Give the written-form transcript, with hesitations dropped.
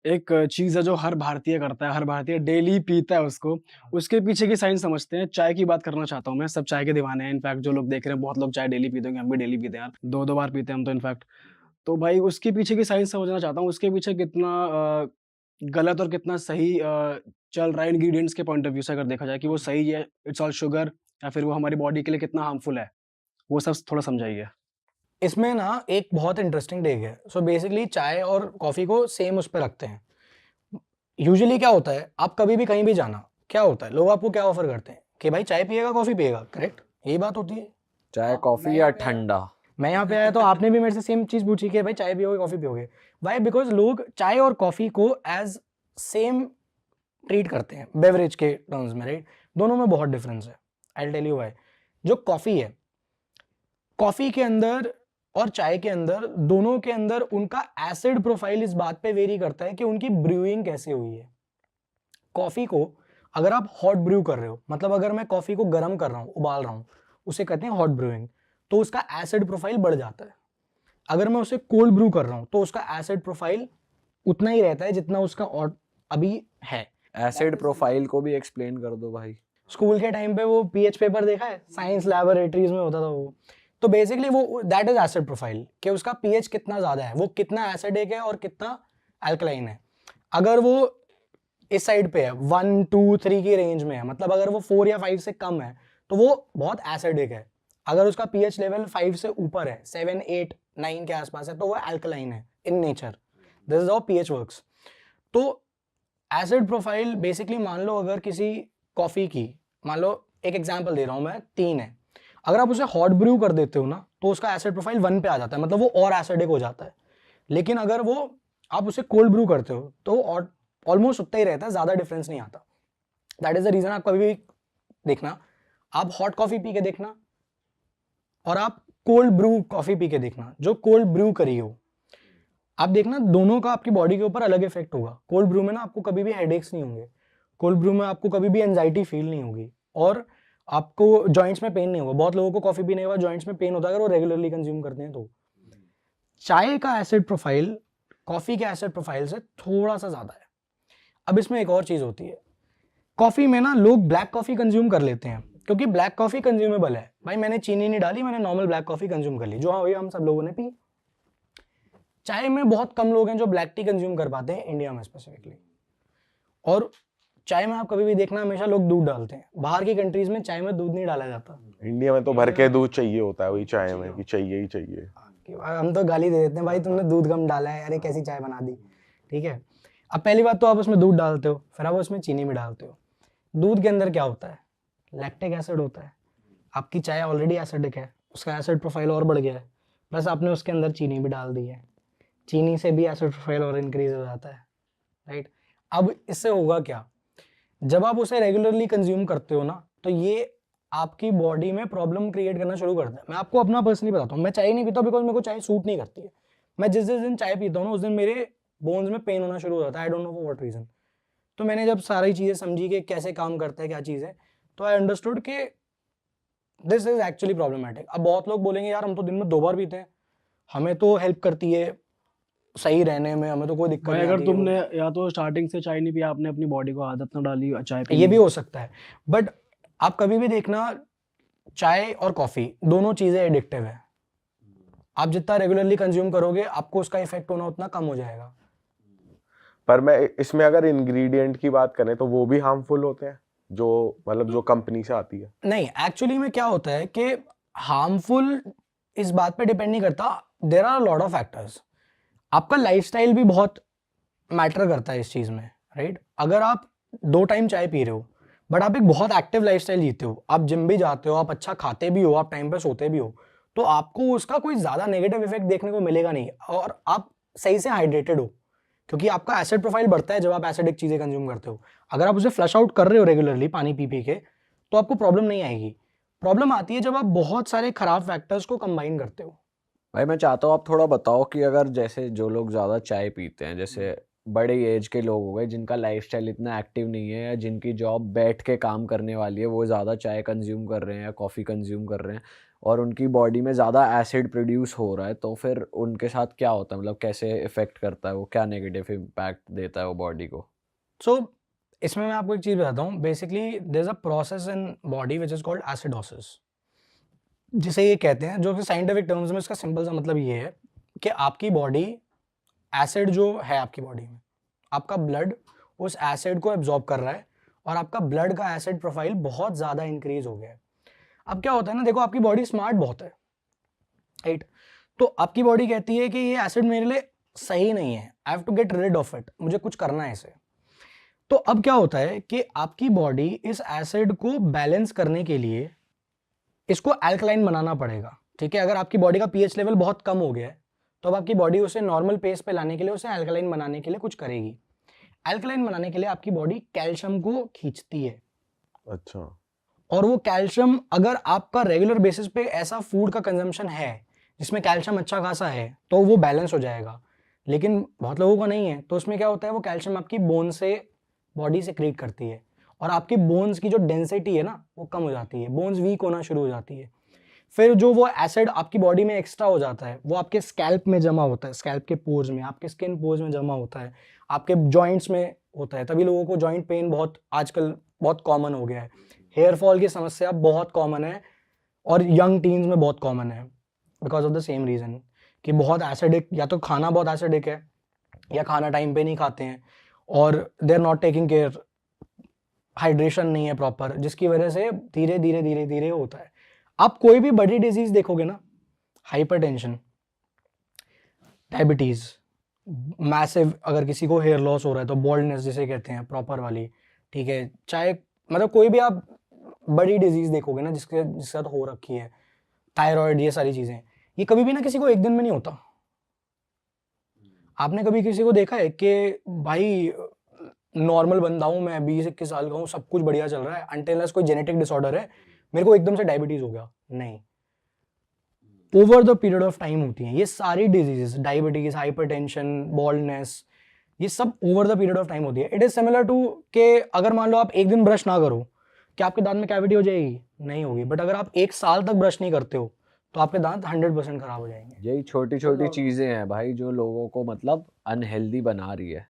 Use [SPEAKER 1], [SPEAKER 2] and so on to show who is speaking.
[SPEAKER 1] एक चीज़ है जो हर भारतीय करता है, हर भारतीय डेली पीता है उसको, उसके पीछे की साइंस समझते हैं। चाय की बात करना चाहता हूँ मैं, सब चाय के दीवाने हैं। इनफैक्ट जो लोग देख रहे हैं, बहुत लोग चाय डेली पीते होंगे, हम भी डेली पीते हैं यार, 2-2 बार पीते हैं हम तो इनफैक्ट। तो भाई उसके पीछे की साइंस समझना चाहता हूँ, उसके पीछे कितना गलत और कितना सही चल रहा है इंग्रीडिएंट्स के पॉइंट ऑफ व्यू से अगर देखा जाए कि वो सही है, इट्स ऑल शुगर या फिर वो हमारी बॉडी के लिए कितना हार्मफुल है, वो सब थोड़ा समझाइए।
[SPEAKER 2] इसमें ना एक बहुत इंटरेस्टिंग टेक है। सो बेसिकली चाय और कॉफ़ी को सेम उस पे रखते हैं। यूजुअली क्या होता है, आप कभी भी कहीं भी जाना, क्या होता है, लोग आपको क्या ऑफर करते हैं कि भाई चाय पिएगा कॉफ़ी पिएगा, करेक्ट? यही बात होती है।
[SPEAKER 3] चाय कॉफी या ठंडा।
[SPEAKER 2] मैं यहाँ पे आया तो आपने भी मेरे से सेम चीज़ पूछी कि भाई चाय पियोगे कॉफ़ी पियोगे। वाई? बिकॉज लोग चाय और कॉफ़ी को एज सेम ट्रीट करते हैं बेवरेज के टर्म्स में, राइट? दोनों में बहुत डिफरेंस है। I tell you why. जो कॉफ़ी है, कॉफ़ी के अंदर और चाय के अंदर, दोनों के अंदर उनका एसिड प्रोफाइल इस बात पे वेरी करता है कि उनकी ब्रूइंग कैसे हुई है। कॉफ़ी को अगर आप हॉट ब्रू कर रहे हो, मतलब अगर मैं कॉफ़ी को गर्म कर रहा हूँ, उबाल रहा हूँ, उसे कहते हैं हॉट ब्रूइंग, तो उसका एसिड प्रोफाइल बढ़ जाता है। अगर मैं उसे कोल्ड ब्रू कर रहा हूँ तो उसका एसिड प्रोफाइल उतना ही रहता है जितना उसका अभी है।
[SPEAKER 3] एसिड प्रोफाइल को भी एक्सप्लेन कर दो भाई।
[SPEAKER 2] स्कूल के टाइम पे वो पीएच पेपर देखा है, साइंस लैबोरेटरीज में होता था वो। तो बेसिकली वो दैट इज एसिड प्रोफाइल, कि उसका पीएच कितना ज्यादा है, वो कितना एसिडिक है और कितना अल्कलाइन है। अगर वो इस साइड पे है 1 2 3 की रेंज में है, मतलब अगर वो 4 या 5 से कम है तो वो बहुत एसिडिक है। अगर उसका पीएच लेवल 5 से ऊपर है, 7 8 9 के आसपास है, तो वो अल्कलाइन है in nature. This is how pH works. तो एसिड प्रोफाइल बेसिकली, मान लो अगर किसी कॉफ़ी की, मान लो एक एग्जांपल दे रहा हूँ मैं, 3 है, अगर आप उसे हॉट ब्रू कर देते हो ना तो उसका एसिड प्रोफाइल 1 पे आ जाता है, मतलब वो और एसिडिक हो जाता है। लेकिन अगर वो आप उसे कोल्ड ब्रू करते हो तो ऑलमोस्ट उतना ही रहता है, ज़्यादा डिफरेंस नहीं आता। That is the reason. आप कभी भी देखना, आप हॉट कॉफ़ी पी के देखना और आप कोल्ड ब्रू कॉफ़ी पी के देखना, जो कोल्ड ब्रू करी हो, आप देखना दोनों का आपकी बॉडी के ऊपर अलग इफेक्ट होगा। कोल्ड ब्रू में ना आपको कभी भी हेडेक्स नहीं होंगे, कोल्ड ब्रू में आपको कभी भी एंजाइटी फील नहीं होगी, और आपको जॉइंट्स में पेन नहीं होगा। बहुत लोगों को कॉफ़ी पीने के बाद जॉइंट्स में पेन होता है अगर वो रेगुलरली कंज्यूम करते हैं तो। चाय का एसिड प्रोफाइल कॉफ़ी के एसिड प्रोफाइल से थोड़ा सा ज़्यादा है। अब इसमें एक और चीज़ होती है, कॉफ़ी में ना लोग ब्लैक कॉफ़ी कंज्यूम कर लेते हैं क्योंकि ब्लैक कॉफ़ी कंज्यूमेबल है। भाई मैंने चीनी नहीं डाली, मैंने नॉर्मल ब्लैक कॉफ़ी कंज्यूम कर ली, जो हाँ वही हम सब लोगों ने पी। चाय में बहुत कम लोग हैं जो ब्लैक टी कंज्यूम कर पाते हैं इंडिया में स्पेसिफिकली। और चाय में आप कभी भी देखना, हमेशा लोग दूध डालते हैं। बाहर की कंट्रीज में चाय में दूध नहीं डाला जाता।
[SPEAKER 4] इंडिया में तो भर के दूध चाहिए होता है वही चाय में, कि चाहिए ही चाहिए।
[SPEAKER 2] हम तो गाली दे देते हैं, भाई तुमने दूध कम डाला है, अरे कैसी चाय बना दी। ठीक है, अब पहली बात तो आप उसमें दूध डालते हो, फिर आप उसमें चीनी भी डालते हो। दूध के अंदर क्या होता है? लैक्टिक एसिड होता है। आपकी चाय ऑलरेडी एसिडिक है, उसका एसिड प्रोफाइल और बढ़ गया है, प्लस आपने उसके अंदर चीनी भी डाल दी है, चीनी से भी एसिड प्रोफाइल और इंक्रीज हो जाता है, राइट? अब इससे होगा क्या, जब आप उसे रेगुलरली कंज्यूम करते हो ना, तो ये आपकी बॉडी में प्रॉब्लम क्रिएट करना शुरू करता है। मैं आपको अपना पर्सनली बताता हूँ, मैं चाय नहीं पीता बिकॉज मेरे को चाय सूट नहीं करती है। मैं जिस जिस दिन चाय पीता हूँ ना, उस दिन मेरे बोन्स में पेन होना शुरू हो जाता है, I don't know for what reason. तो मैंने जब सारी चीज़ें समझी कि कैसे काम करता है, क्या चीज़ है, तो आई अंडरस्टूड कि दिस इज एक्चुअली प्रॉब्लमेटिक। अब बहुत लोग बोलेंगे यार हम तो दिन में 2 बार पीते हैं, हमें तो हेल्प करती है सही रहने में, हमें तो कोई दिक्कत
[SPEAKER 1] भाई
[SPEAKER 2] नहीं
[SPEAKER 1] अगर
[SPEAKER 2] आती है।
[SPEAKER 1] तुमने या तो स्टार्टिंग से चाय नहीं पिया, आपने अपनी बॉडी को आदत ना डाली चाय
[SPEAKER 2] ये
[SPEAKER 1] पीने
[SPEAKER 2] भी
[SPEAKER 1] की।
[SPEAKER 2] हो सकता है, बट आप कभी भी देखना, चाय और कॉफ़ी दोनों चीज़ें एडिक्टिव है। आप जितना रेगुलरली कंज्यूम करोगे, आपको उसका इफेक्ट होना उतना कम हो जाएगा।
[SPEAKER 4] पर मैं इसमें अगर इंग्रेडिएंट की बात करें तो वो भी हार्मफुल होते हैं, जो मतलब जो कंपनी से आती है।
[SPEAKER 2] नहीं, एक्चुअली में क्या होता है कि हार्मफुल इस बात पे डिपेंड नहीं करता। There are lot of factors. आपका लाइफस्टाइल भी बहुत मैटर करता है इस चीज़ में, राइट? अगर आप 2 टाइम चाय पी रहे हो बट आप एक बहुत एक्टिव लाइफस्टाइल जीते हो, आप जिम भी जाते हो, आप अच्छा खाते भी हो, आप टाइम पे सोते भी हो, तो आपको उसका कोई ज़्यादा नेगेटिव इफेक्ट देखने को मिलेगा नहीं, और आप सही से हाइड्रेटेड हो, क्योंकि आपका एसिड प्रोफाइल बढ़ता है जब आप एसिडिक चीज़ें कंज्यूम करते हो। अगर आप उसे फ्लश आउट कर रहे हो रेगुलरली पानी पी पी के, तो आपको प्रॉब्लम नहीं आएगी। प्रॉब्लम आती है जब आप बहुत सारे खराब फैक्टर्स को कंबाइन करते हो।
[SPEAKER 3] भाई मैं चाहता हूँ आप थोड़ा बताओ कि अगर जैसे जो लोग ज़्यादा चाय पीते हैं, जैसे बड़े एज के लोग हो गए जिनका लाइफस्टाइल इतना एक्टिव नहीं है या जिनकी जॉब बैठ के काम करने वाली है, वो ज़्यादा चाय कंज्यूम कर रहे हैं या कॉफ़ी कंज्यूम कर रहे हैं और उनकी बॉडी में ज़्यादा एसिड प्रोड्यूस हो रहा है, तो फिर उनके साथ क्या होता है, मतलब कैसे इफ़ेक्ट करता है वो, क्या नेगेटिव इम्पैक्ट देता है वो बॉडी को?
[SPEAKER 2] सो इसमें मैं आपको एक चीज़ बताता हूँ। Basically there is a process in body which is called acidosis, जिसे ये कहते हैं, जो कि साइंटिफिक टर्म्स में इसका सिंपल सा मतलब ये है कि आपकी बॉडी, एसिड जो है आपकी बॉडी में, आपका ब्लड उस एसिड को एब्जॉर्ब कर रहा है और आपका ब्लड का एसिड प्रोफाइल बहुत ज़्यादा इंक्रीज हो गया है। अब क्या होता है ना, देखो आपकी बॉडी स्मार्ट बहुत है, राइट? तो आपकी बॉडी कहती है कि ये एसिड मेरे लिए सही नहीं है, I have to get rid of it, मुझे कुछ करना है इसे। तो अब क्या होता है कि आपकी बॉडी इस एसिड को बैलेंस करने के लिए इसको अल्कलाइन बनाना पड़ेगा, ठीक है? अगर आपकी बॉडी का पीएच लेवल बहुत कम हो गया है तो अब आपकी बॉडी उसे नॉर्मल पेस पे लाने के लिए, उसे अल्कलाइन बनाने के लिए कुछ करेगी। अल्कलाइन बनाने के लिए आपकी बॉडी कैल्शियम को खींचती है,
[SPEAKER 4] अच्छा।
[SPEAKER 2] और वो कैल्शियम, अगर आपका रेगुलर बेसिस पे ऐसा फूड का कंजम्पशन है जिसमें कैल्शियम अच्छा खासा है, तो वो बैलेंस हो जाएगा। लेकिन बहुत लोगों का नहीं है, तो उसमें क्या होता है, वो कैल्शियम आपकी बोन से बॉडी से क्रिएट करती है और आपकी बोन्स की जो डेंसिटी है ना वो कम हो जाती है, बोन्स वीक होना शुरू हो जाती है। फिर जो वो एसिड आपकी बॉडी में एक्स्ट्रा हो जाता है वो आपके स्कैल्प में जमा होता है, स्कैल्प के पोर्स में, आपके स्किन पोर्स में जमा होता है, आपके जॉइंट्स में होता है। तभी लोगों को जॉइंट पेन बहुत आजकल बहुत कॉमन हो गया है। हेयर फॉल की समस्या बहुत कॉमन है और यंग टीन्स में बहुत कॉमन है, because of the same reason कि बहुत एसिडिक, या तो खाना बहुत एसिडिक है या खाना टाइम पे नहीं खाते हैं और they are not taking care, hydration नहीं है प्रॉपर, जिसकी वजह से धीरे धीरे धीरे धीरे होता है। आप कोई भी बड़ी डिजीज देखोगे ना, हाइपरटेंशन, डायबिटीज, मैसिव, अगर किसी को हेयर लॉस हो रहा है तो बॉल्डनेस जिसे कहते हैं प्रॉपर वाली, ठीक है? चाहे मतलब कोई भी आप बड़ी डिजीज देखोगे ना जिसके साथ हो रखी है, थायराइड, ये सारी चीजें, ये कभी भी ना किसी को एक दिन में नहीं होता। आपने कभी किसी को देखा है कि भाई नॉर्मल बंदा हूँ मैं, 20-21 साल का हूँ, सब कुछ बढ़िया चल रहा है, अनटिल कोई जेनेटिक डिसऑर्डर है, मेरे को एकदम से डायबिटीज हो गया? नहीं, over the period of time होती हैं ये सारी डिजीजेस, डायबिटीज, हाइपरटेंशन, बॉल्डनेस, ये सब over the period of time होती है। इट इज सिमिलर टू के अगर मान लो आप एक दिन ब्रश ना करो, क्या आपके दांत में कैविटी हो जाएगी? नहीं होगी। बट अगर आप 1 साल तक ब्रश नहीं करते हो तो आपके दांत 100% खराब हो जाएंगे।
[SPEAKER 3] यही छोटी छोटी चीज़ें हैं भाई जो लोगों को मतलब अनहेल्दी बना रही है।